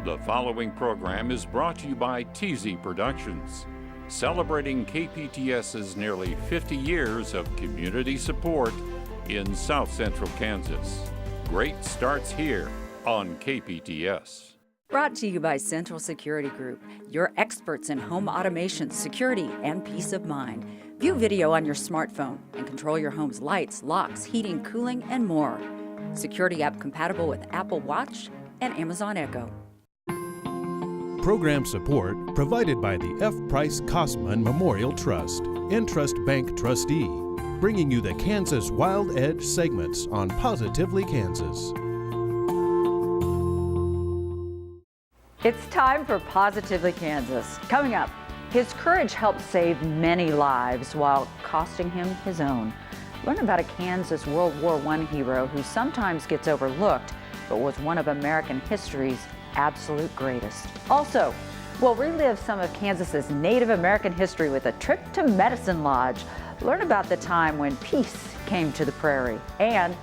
The following program is brought to you by TZ Productions, celebrating KPTS's nearly 50 years of community support in South Central Kansas. Great starts here on KPTS. Brought to you by Central Security Group, your experts in home automation, security, and peace of mind. View video on your smartphone and control your home's lights, locks, heating, cooling, and more. Security app compatible with Apple Watch and Amazon Echo. Program support provided by the F. Price Kosman Memorial Trust, Entrust Bank trustee, bringing you the Kansas Wild Edge segments on Positively Kansas. It's time for Positively Kansas. Coming up, his courage helped save many lives while costing him his own. Learn about a Kansas World War I hero who sometimes gets overlooked, but was one of American history's absolute greatest. Also, we'll relive some of Kansas's Native American history with a trip to Medicine Lodge. Learn about the time when peace came to the prairie. And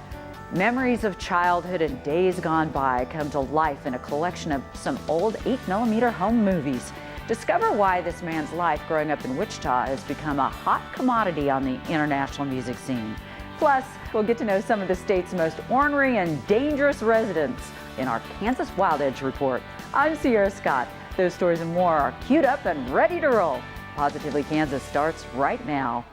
memories of childhood and days gone by come to life in a collection of some old 8mm home movies. Discover why this man's life growing up in Wichita has become a hot commodity on the international music scene. Plus, we'll get to know some of the state's most ornery and dangerous residents in our Kansas Wild Edge report. I'm Sierra Scott. Those stories and more are queued up and ready to roll. Positively Kansas starts right now.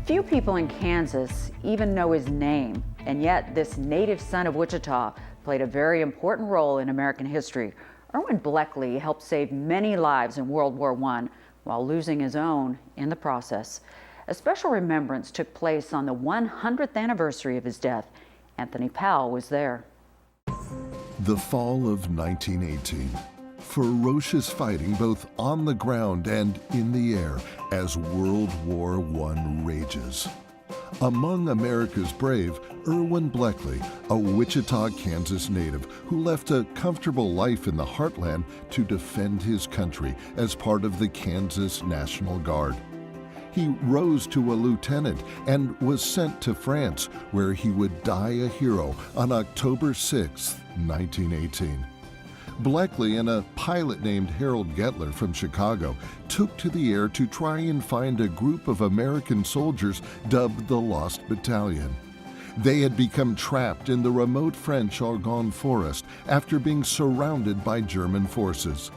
Few people in Kansas even know his name, and yet this native son of Wichita played a very important role in American history. Erwin Bleckley helped save many lives in World War I while losing his own in the process. A special remembrance took place on the 100th anniversary of his death. Anthony Powell was there. The fall of 1918. Ferocious fighting both on the ground and in the air as World War I rages. Among America's brave, Erwin Bleckley, a Wichita, Kansas native who left a comfortable life in the heartland to defend his country as part of the Kansas National Guard. He rose to a lieutenant and was sent to France, where he would die a hero on October 6, 1918. Bleckley and a pilot named Harold Gettler from Chicago took to the air to try and find a group of American soldiers dubbed the Lost Battalion. They had become trapped in the remote French Argonne forest after being surrounded by German forces.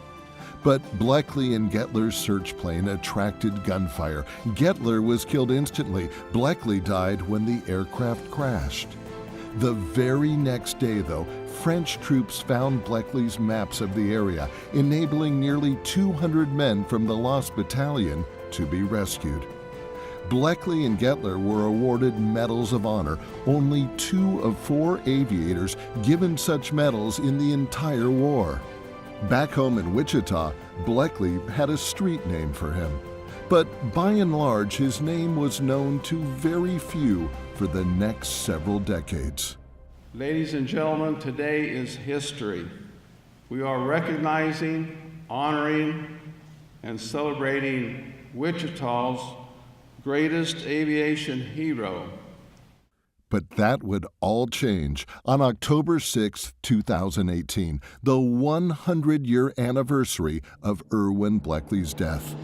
But Bleckley and Gettler's search plane attracted gunfire. Gettler was killed instantly. Bleckley died when the aircraft crashed. The very next day, though, French troops found Bleckley's maps of the area, enabling nearly 200 men from the Lost Battalion to be rescued. Bleckley and Gettler were awarded Medals of Honor, only 2 of 4 aviators given such medals in the entire war. Back home in Wichita, Bleckley had a street name for him. But by and large, his name was known to very few for the next several decades. Ladies and gentlemen, today is history. We are recognizing, honoring, and celebrating Wichita's greatest aviation hero. But that would all change on October 6, 2018, the 100-year anniversary of Erwin Bleckley's death.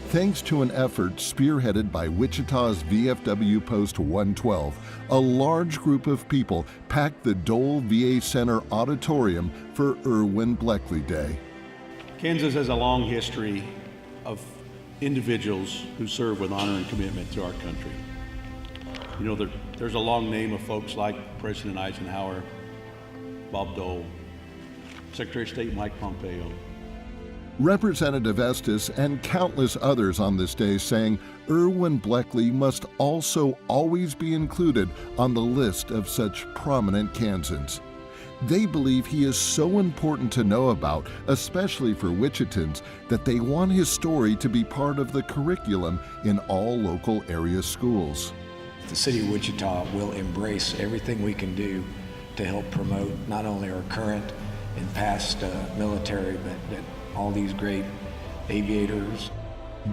Thanks to an effort spearheaded by Wichita's VFW Post 112, a large group of people packed the Dole VA Center auditorium for Erwin Bleckley Day. Kansas has a long history of individuals who serve with honor and commitment to our country. You know, there's a long name of folks like President Eisenhower, Bob Dole, Secretary of State Mike Pompeo, Representative Estes and countless others on this day saying Erwin Bleckley must also always be included on the list of such prominent Kansans. They believe he is so important to know about, especially for Wichitans, that they want his story to be part of the curriculum in all local area schools. The City of Wichita will embrace everything we can do to help promote not only our current and past military, but all these great aviators.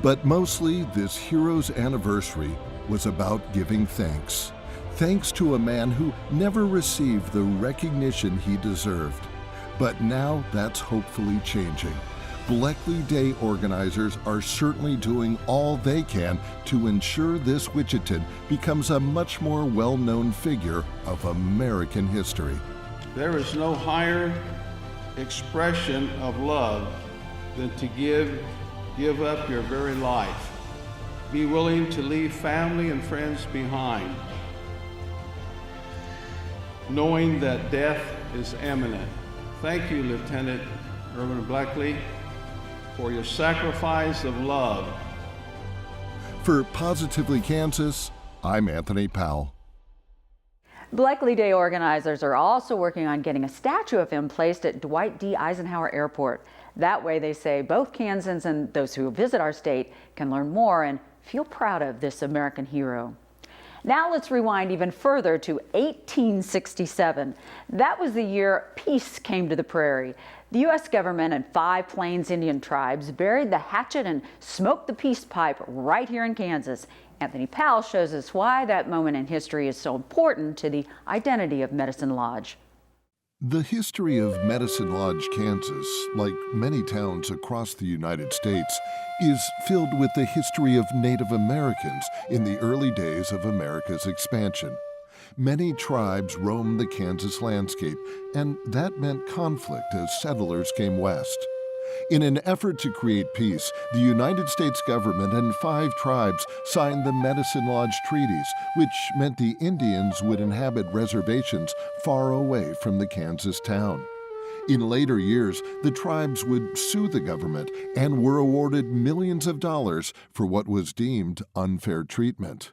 But mostly, this hero's anniversary was about giving thanks. Thanks to a man who never received the recognition he deserved. But now that's hopefully changing. Bleckley Day organizers are certainly doing all they can to ensure this Wichitan becomes a much more well-known figure of American history. There is no higher expression of love than to give up your very life. Be willing to leave family and friends behind, knowing that death is imminent. Thank you, Lieutenant Erwin Bleckley, for your sacrifice of love. For Positively Kansas, I'm Anthony Powell. Bleckley Day organizers are also working on getting a statue of him placed at Dwight D. Eisenhower Airport. That way, they say, both Kansans and those who visit our state can learn more and feel proud of this American hero. Now let's rewind even further to 1867. That was the year peace came to the prairie. The U.S. government and 5 Plains Indian tribes buried the hatchet and smoked the peace pipe right here in Kansas. Anthony Powell shows us why that moment in history is so important to the identity of Medicine Lodge. The history of Medicine Lodge, Kansas, like many towns across the United States, is filled with the history of Native Americans in the early days of America's expansion. Many tribes roamed the Kansas landscape, and that meant conflict as settlers came west. In an effort to create peace, the United States government and 5 tribes signed the Medicine Lodge treaties, which meant the Indians would inhabit reservations far away from the Kansas town. In later years, the tribes would sue the government and were awarded millions of dollars for what was deemed unfair treatment.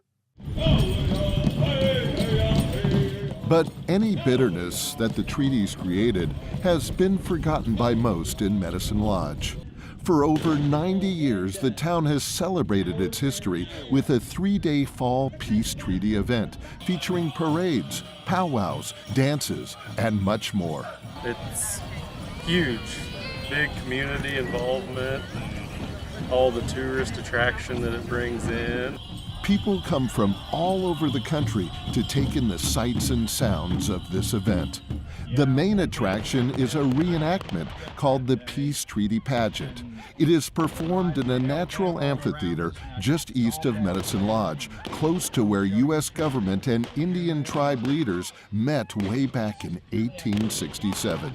But any bitterness that the treaties created has been forgotten by most in Medicine Lodge. For over 90 years, the town has celebrated its history with a 3-day fall peace treaty event featuring parades, powwows, dances, and much more. It's huge, big community involvement, all the tourist attraction that it brings in. People come from all over the country to take in the sights and sounds of this event. The main attraction is a reenactment called the Peace Treaty Pageant. It is performed in a natural amphitheater just east of Medicine Lodge, close to where U.S. government and Indian tribe leaders met way back in 1867.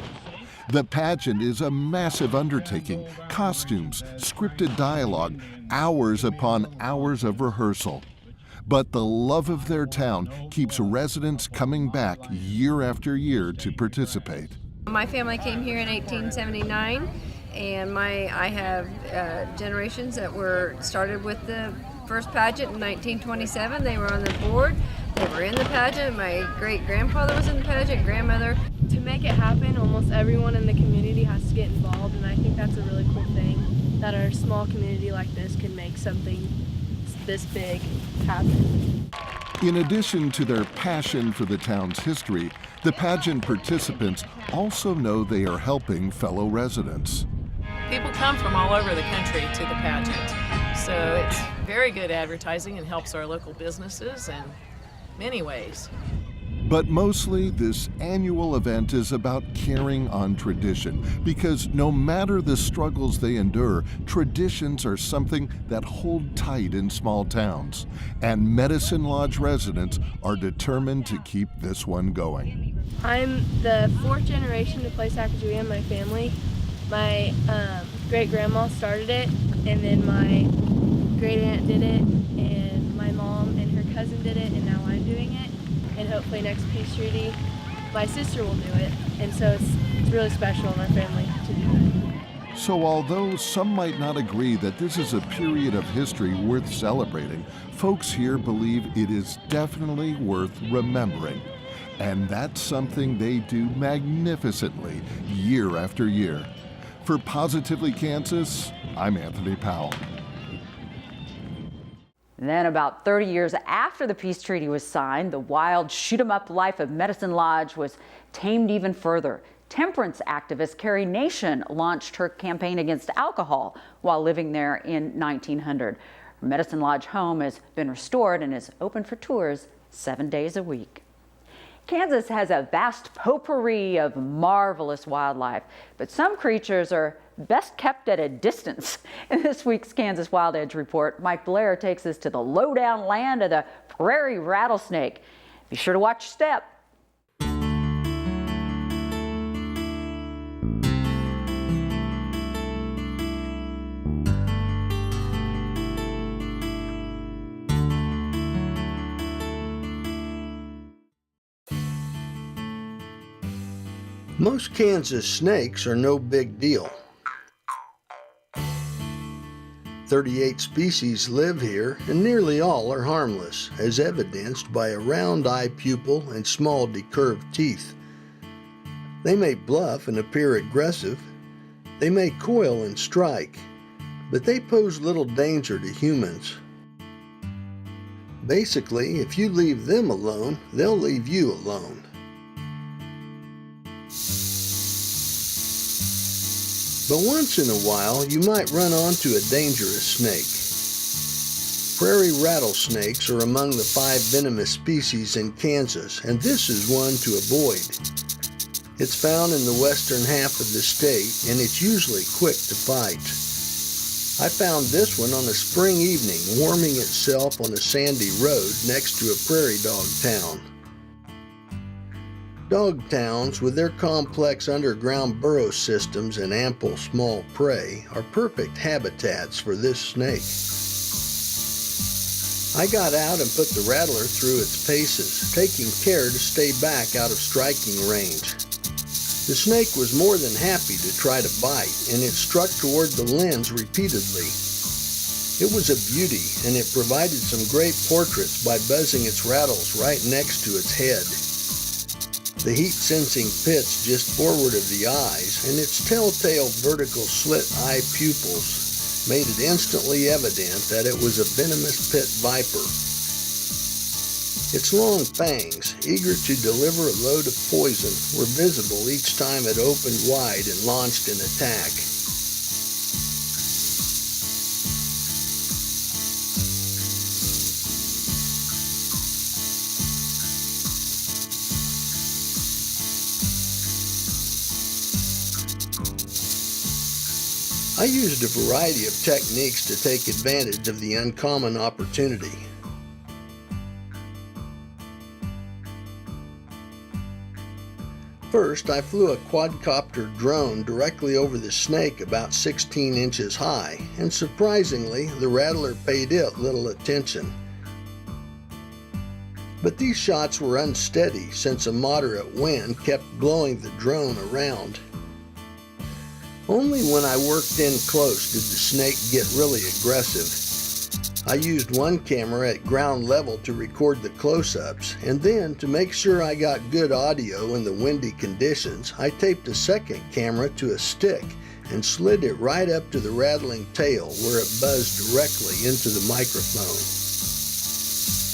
The pageant is a massive undertaking, costumes, scripted dialogue, hours upon hours of rehearsal. But the love of their town keeps residents coming back year after year to participate. My family came here in 1879, and I have generations that were started with the first pageant in 1927. They were on the board. They were in the pageant. My great-grandfather was in the pageant, grandmother. To make it happen, almost everyone in the community has to get involved, and I think that's a really cool thing, that our small community like this can make something this big happen. In addition to their passion for the town's history, the pageant participants also know they are helping fellow residents. People come from all over the country to the pageant, so it's very good advertising and helps our local businesses in many ways. But mostly, this annual event is about carrying on tradition, because no matter the struggles they endure, traditions are something that hold tight in small towns. And Medicine Lodge residents are determined to keep this one going. I'm the 4th generation to play Sacagawea in my family. My great-grandma started it, and then my great-aunt did it, and my mom and her cousin did it, and now I'm doing it. And hopefully next peace treaty, my sister will do it. And so it's really special in our family to do that. So although some might not agree that this is a period of history worth celebrating, folks here believe it is definitely worth remembering. And that's something they do magnificently year after year. For Positively Kansas, I'm Anthony Powell. Then about 30 years after the peace treaty was signed, the wild shoot-'em-up life of Medicine Lodge was tamed even further. Temperance activist Carrie Nation launched her campaign against alcohol while living there in 1900. Her Medicine Lodge home has been restored and is open for tours 7 days a week. Kansas has a vast potpourri of marvelous wildlife, but some creatures are best kept at a distance. In this week's Kansas Wild Edge report, Mike Blair takes us to the lowdown land of the prairie rattlesnake. Be sure to watch your step. Most Kansas snakes are no big deal. 38 species live here, and nearly all are harmless, as evidenced by a round eye pupil and small decurved teeth. They may bluff and appear aggressive. They may coil and strike, but they pose little danger to humans. Basically, if you leave them alone, they'll leave you alone. But once in a while, you might run onto a dangerous snake. Prairie rattlesnakes are among the 5 venomous species in Kansas, and this is one to avoid. It's found in the western half of the state, and it's usually quick to fight. I found this one on a spring evening, warming itself on a sandy road next to a prairie dog town. Dog towns, with their complex underground burrow systems and ample small prey, are perfect habitats for this snake. I got out and put the rattler through its paces, taking care to stay back out of striking range. The snake was more than happy to try to bite, and it struck toward the lens repeatedly. It was a beauty, and it provided some great portraits by buzzing its rattles right next to its head. The heat-sensing pits just forward of the eyes and its telltale vertical slit eye pupils made it instantly evident that it was a venomous pit viper. Its long fangs, eager to deliver a load of poison, were visible each time it opened wide and launched an attack. I used a variety of techniques to take advantage of the uncommon opportunity. First, I flew a quadcopter drone directly over the snake about 16 inches high, and surprisingly, the rattler paid it little attention. But these shots were unsteady since a moderate wind kept blowing the drone around. Only when I worked in close did the snake get really aggressive. I used one camera at ground level to record the close-ups, and then, to make sure I got good audio in the windy conditions, I taped a second camera to a stick and slid it right up to the rattling tail where it buzzed directly into the microphone.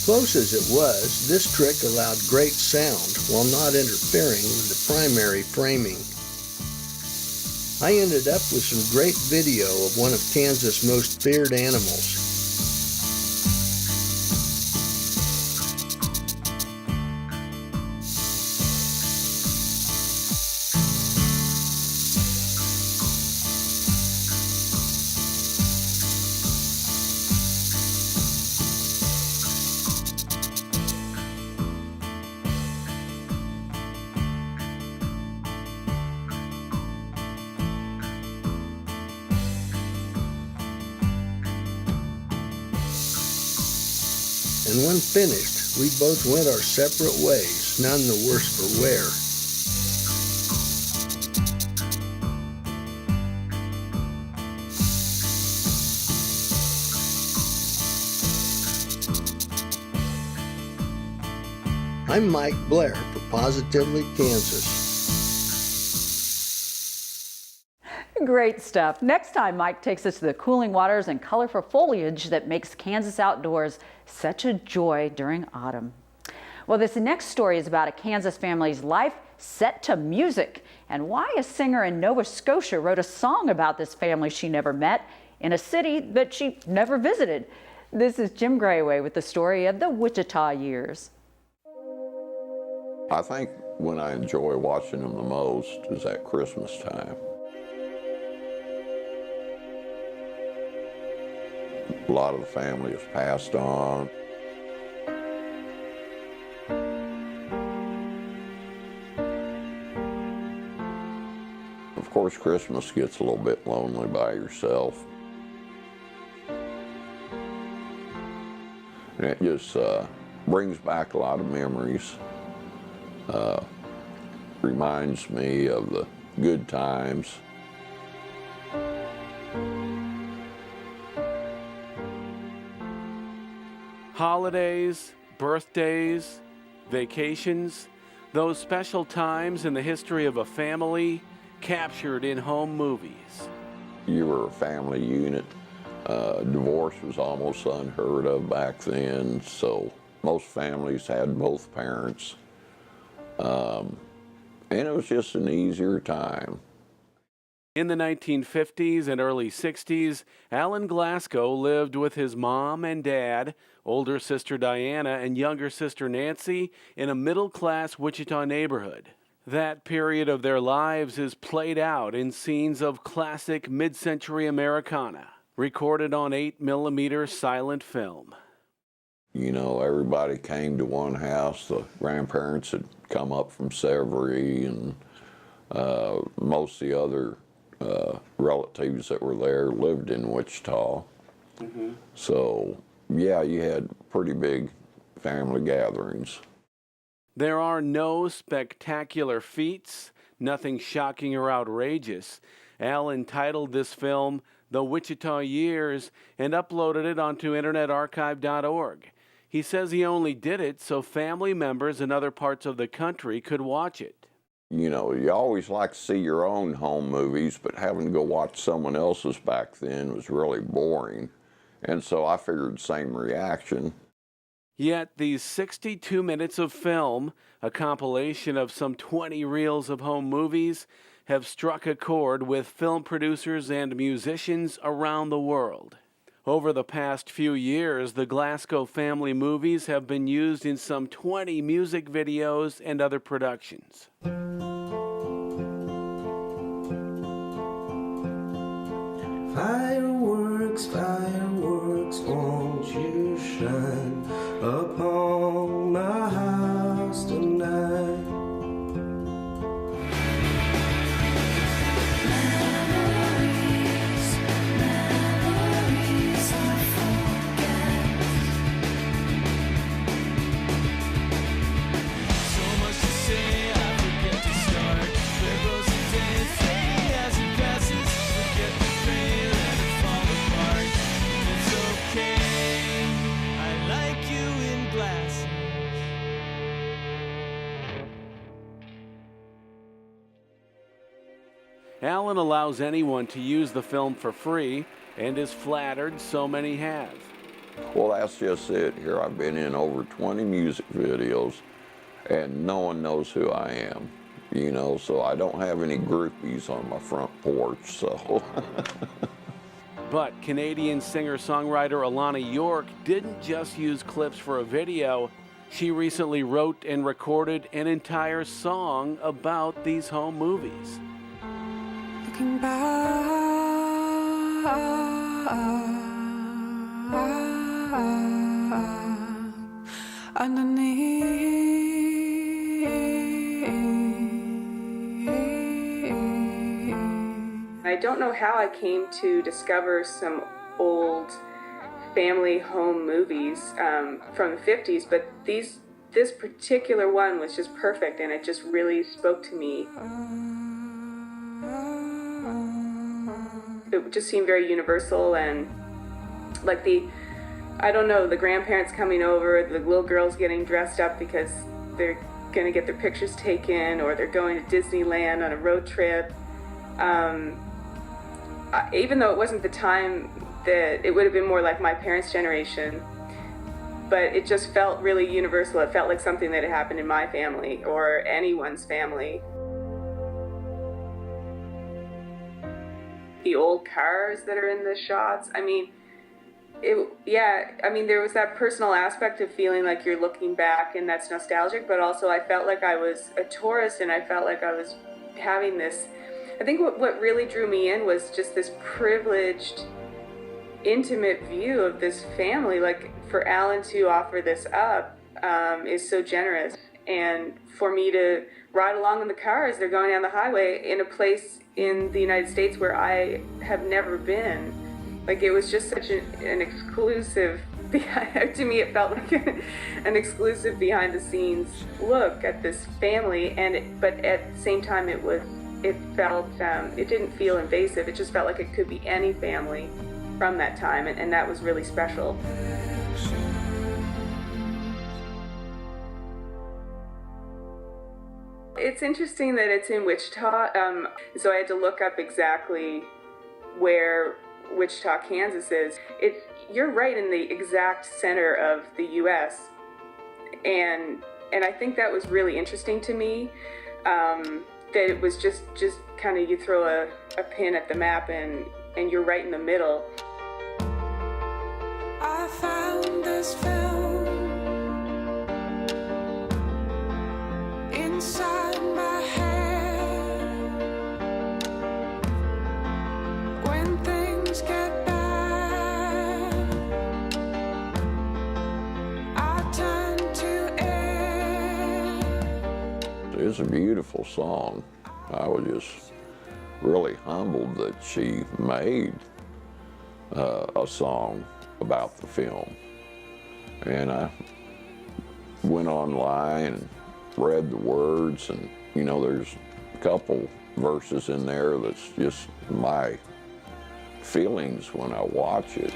Close as it was, this trick allowed great sound while not interfering with the primary framing. I ended up with some great video of one of Kansas' most feared animals. And when finished, we both went our separate ways, none the worse for wear. I'm Mike Blair for Positively Kansas. Great stuff. Next time, Mike takes us to the cooling waters and colorful foliage that makes Kansas outdoors such a joy during autumn. Well, this next story is about a Kansas family's life set to music and why a singer in Nova Scotia wrote a song about this family she never met in a city that she never visited. This is Jim Grayway with the story of the Wichita years. I think when I enjoy watching them the most is at Christmas time. A lot of the family has passed on. Of course, Christmas gets a little bit lonely by yourself. And it just brings back a lot of memories. Reminds me of the good times. Holidays, birthdays, vacations, those special times in the history of a family captured in home movies. You were a family unit. Divorce was almost unheard of back then, so most families had both parents. And it was just an easier time. In the 1950s and early 60s, Alan Glasgow lived with his mom and dad, older sister Diana, and younger sister Nancy in a middle-class Wichita neighborhood. That period of their lives is played out in scenes of classic mid-century Americana, recorded on 8mm silent film. You know, everybody came to one house. The grandparents had come up from Severy, and most of the other relatives that were there lived in Wichita. Mm-hmm. So, yeah, you had pretty big family gatherings. There are no spectacular feats, nothing shocking or outrageous. Alan titled this film The Wichita Years and uploaded it onto internetarchive.org. He says he only did it so family members in other parts of the country could watch it. You know, you always like to see your own home movies, but having to go watch someone else's back then was really boring. And so I figured the same reaction. Yet these 62 minutes of film, a compilation of some 20 reels of home movies, have struck a chord with film producers and musicians around the world. Over the past few years, the Glasgow family movies have been used in some 20 music videos and other productions. Fireworks, fireworks, won't you shine upon my house tonight? Alan allows anyone to use the film for free and is flattered so many have. Well, that's just it. Here I've been in over 20 music videos, and no one knows who I am, you know, so I don't have any groupies on my front porch, so. But Canadian singer-songwriter Alana York didn't just use clips for a video. She recently wrote and recorded an entire song about these home movies. Looking back underneath, I don't know how I came to discover some old family home movies from the 50s, but this particular one was just perfect, and it just really spoke to me. It just seemed very universal, and like the grandparents coming over, the little girls getting dressed up because they're going to get their pictures taken, or they're going to Disneyland on a road trip. Even though it wasn't the time that it would have been more like my parents' generation, but it just felt really universal. It felt like something that had happened in my family or anyone's family. The old cars that are in the shots, I mean, there was that personal aspect of feeling like you're looking back and that's nostalgic, but also I felt like I was a tourist and I felt like I was having this, I think what really drew me in was just this privileged, intimate view of this family. Like, for Alan to offer this up is so generous, and for me to ride along in the car as they're going down the highway in a place in the United States where I have never been. Like, it was just such an exclusive, to me it felt like an exclusive behind the scenes look at this family, but at the same time it felt, it didn't feel invasive. It just felt like it could be any family from that time, and that was really special. It's interesting that it's in Wichita, so I had to look up exactly where Wichita, Kansas is. You're right in the exact center of the U.S., and I think that was really interesting to me, that it was just kind of, you throw a pin at the map and you're right in the middle. I found this film inside my head. When things get bad, I turn to it. It's a beautiful song. I was just really humbled that she made a song about the film. And I went online and read the words, and there's a couple verses in there that's just my feelings when I watch it.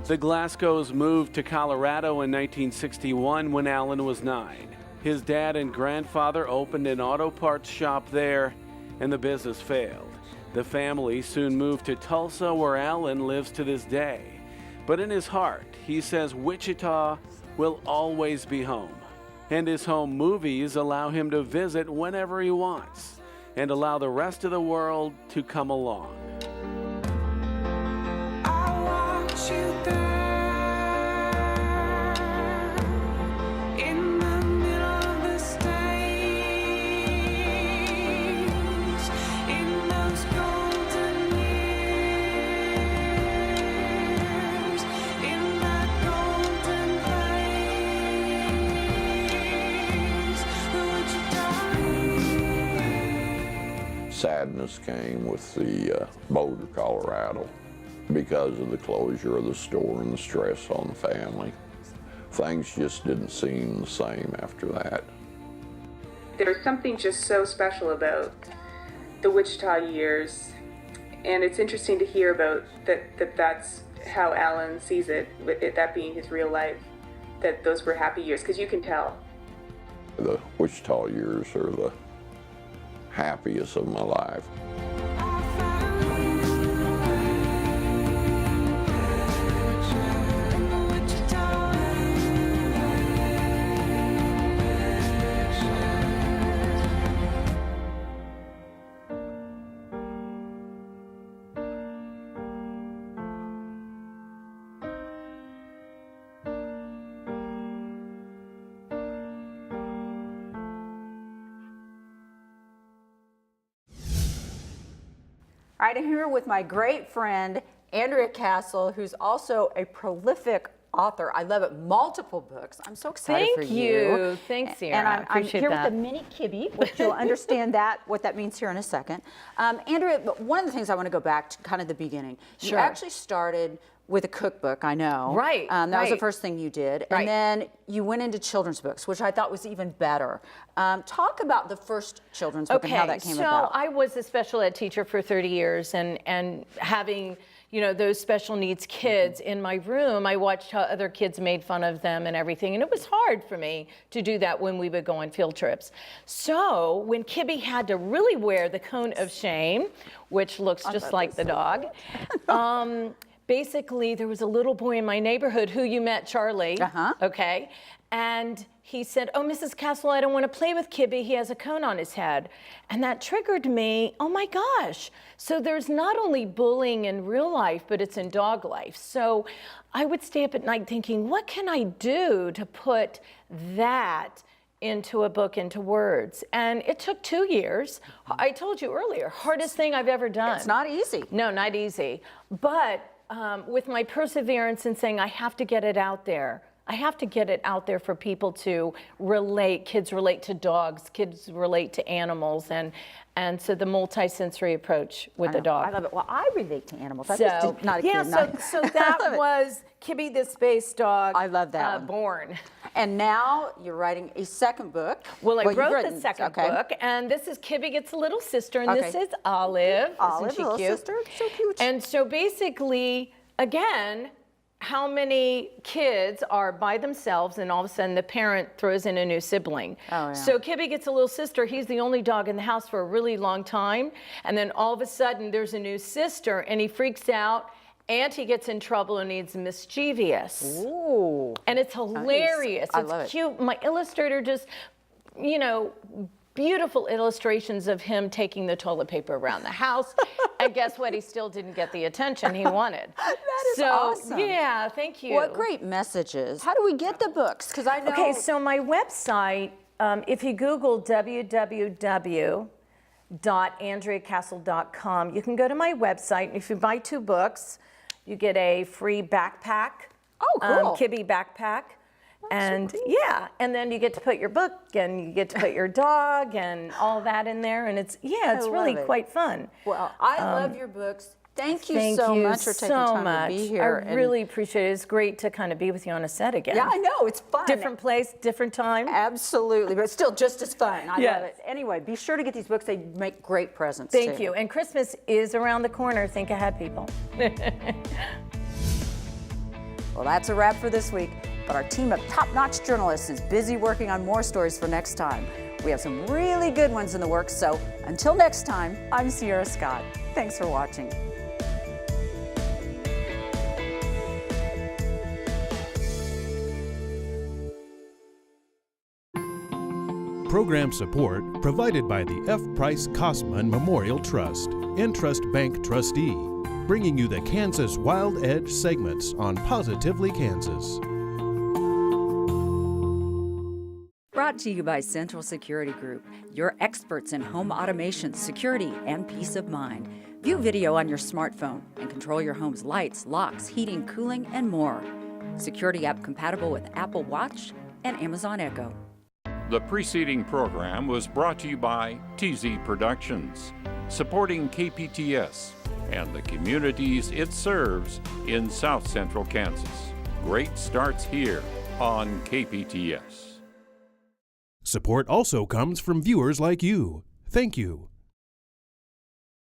The Glasgows moved to Colorado in 1961 when Alan was 9. His dad and grandfather opened an auto parts shop there, and the business failed. The family soon moved to Tulsa, where Alan lives to this day. But in his heart, he says Wichita will always be home. And his home movies allow him to visit whenever he wants, and allow the rest of the world to come along. I want you there. Sadness came with the Boulder, Colorado, because of the closure of the store and the stress on the family. Things just didn't seem the same after that. There's something just so special about the Wichita years, and it's interesting to hear about that's how Alan sees it, with it, that being his real life, that those were happy years, because you can tell. The Wichita years are the happiest of my life. All right, I'm here with my great friend, Andrea Castle, who's also a prolific author. I love it. Multiple books. I'm so excited for you. Thanks, Sierra. And I appreciate I'm here that. with the mini kibbe, which you'll understand what that means here in a second. Andrea, one of the things I want to go back to kind of the beginning. Sure. You actually started with a cookbook, I know. Right. That was the right. first thing you did. Right. And then you went into children's books, which I thought was even better. Talk about the first children's book and how that came about. So I was a special ed teacher for 30 years, and having those special needs kids in my room. I watched how other kids made fun of them and everything, and it was hard for me to do that when we would go on field trips. So when Kibby had to really wear the cone of shame, which looks just like the dog, basically there was a little boy in my neighborhood who you met, Charlie, okay? And he said, "Oh, Mrs. Castle, I don't want to play with Kibby. He has a cone on his head." And that triggered me, oh my gosh. So there's not only bullying in real life, but it's in dog life. So I would stay up at night thinking, what can I do to put that into a book, into words? And it took 2 years. I told you earlier, hardest thing I've ever done. It's not easy. No, not easy. But with my perseverance and saying, I have to get it out there. I have to get it out there for people to relate. Kids relate to dogs, kids relate to animals, and so the multi-sensory approach with the dog. I love it. Well, I relate to animals. I'm So, just not a yeah, kid. so that was Kibby the Space Dog. I love that one. Born. And now you're writing a second book. Well, I you've wrote written- the second book, and this is Kibby Gets a Little Sister, and this Okay. is Olive. Olive, Isn't she little cute? sister, so cute. And so basically, again, how many kids are by themselves and all of a sudden the parent throws in a new sibling? Oh, yeah. So Kibby Gets a Little Sister, he's the only dog in the house for a really long time, and then all of a sudden there's a new sister and he freaks out and he gets in trouble and he's mischievous. Ooh. And it's hilarious. I It's love it. cute. My illustrator just, beautiful illustrations of him taking the toilet paper around the house. And guess what? He still didn't get the attention he wanted. That is so, awesome. Yeah, thank you. What great messages. How do we get the books? Because I know. Okay, so my website, if you Google www.andreacastle.com, you can go to my website, and if you buy 2 books, you get a free backpack. Oh, cool. Kibby backpack. And yeah, and then you get to put your book and you get to put your dog and all that in there, and it's really quite fun. Well, I love your books. Thank you so much for taking time to be here. I really appreciate it. It's great to kind of be with you on a set again. Yeah, I know. It's fun. Different place, different time. Absolutely, but still just as fun. I Yes. love it. Anyway, be sure to get these books. They make great presents. Thank too. you. And Christmas is around the corner. Think ahead, people. Well, that's a wrap for this week. But our team of top-notch journalists is busy working on more stories for next time. We have some really good ones in the works, so until next time, I'm Sierra Scott. Thanks for watching. Program support provided by the F. Price Kosman Memorial Trust, Entrust Bank Trustee, bringing you the Kansas Wild Edge segments on Positively Kansas. Brought to you by Central Security Group, your experts in home automation, security, and peace of mind. View video on your smartphone and control your home's lights, locks, heating, cooling, and more. Security app compatible with Apple Watch and Amazon Echo. The preceding program was brought to you by TZ Productions, supporting KPTS and the communities it serves in South Central Kansas. Great starts here on KPTS. Support also comes from viewers like you. Thank you.